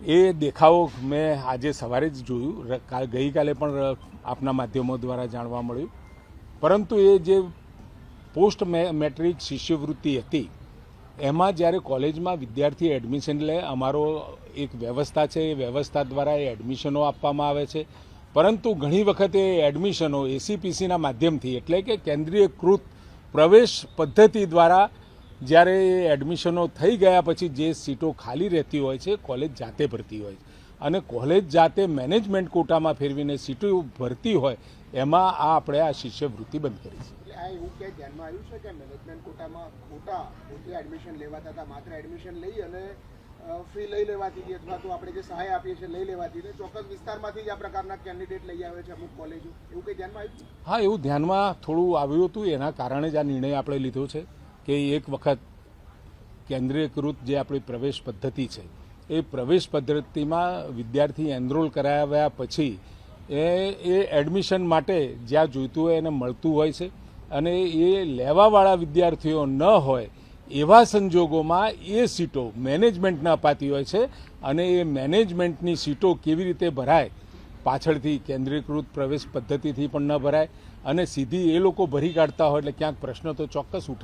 એ દેખાવો મેં આજે સવારે જ જોયું, ગઈકાલે પણ આપના માધ્યમો દ્વારા જાણવા મળ્યું. પરંતુ એ જે પોસ્ટ મેટ્રિક શિષ્યવૃત્તિ હતી એમાં જ્યારે કોલેજમાં વિદ્યાર્થી એડમિશન લે, અમારો એક વ્યવસ્થા છે, એ વ્યવસ્થા દ્વારા એ એડમિશનો આપવામાં આવે છે. પરંતુ ઘણી વખત એ એડમિશનો એસીપીસીના માધ્યમથી, એટલે કે કેન્દ્રીયકૃત પ્રવેશ પદ્ધતિ દ્વારા જ્યારે એ એડમિશનો થઈ ગયા પછી જે સીટો ખાલી રહેતી હોય છે કોલેજ જાતે ભરતી હોય છે, અને કોલેજ જાતે મેનેજમેન્ટ કોટામાં ફેરવીને સીટો ભરતી હોય એમાં આપણે આ શિષ્યવૃત્તિ બંધ કરી છે. આ એવું ક્યાંય ધ્યાનમાં આવ્યું છે કે મેનેજમેન્ટ કોટામાં ખોટા પોતે એડમિશન લેવાતા હતા, માત્ર એડમિશન લઈ અને ફી લઈ લેવાતી હતી, અથવા તો આપણે જે સહાય આપીએ છીએ લઈ લેવાતી હતી, ચોક્કસ વિસ્તારમાંથી જ આ પ્રકારના કેન્ડિડેટ લઈ આવે છે અમુક કોલેજો, એવું કંઈ ધ્યાનમાં આવ્યું? હા, એવું ધ્યાનમાં થોડું આવ્યું હતું. એના કારણે જ આ નિર્ણય આપણે લીધો છે કે એક વખત કેન્દ્રીયકૃત જે આપણી પ્રવેશ પદ્ધતિ છે એ પ્રવેશ પદ્ધતિમાં વિદ્યાર્થી એનરોલ કરાવ્યા પછી એ એડમિશન માટે જ્યાં જોઈતું હોય એને મળતું હોય છે, અને એ લેવાવાળા વિદ્યાર્થીઓ ન હોય એવા સંજોગોમાં એ સીટો મેનેજમેન્ટને અપાતી હોય છે. અને એ મેનેજમેન્ટની સીટો કેવી રીતે ભરાય, પાછળથી કેન્દ્રીયકૃત પ્રવેશ પદ્ધતિથી પણ ન ભરાય અને સીધી એ લોકો ભરી કાઢતા હોય એટલે ક્યાંક પ્રશ્ન તો ચોક્કસ ઉઠે.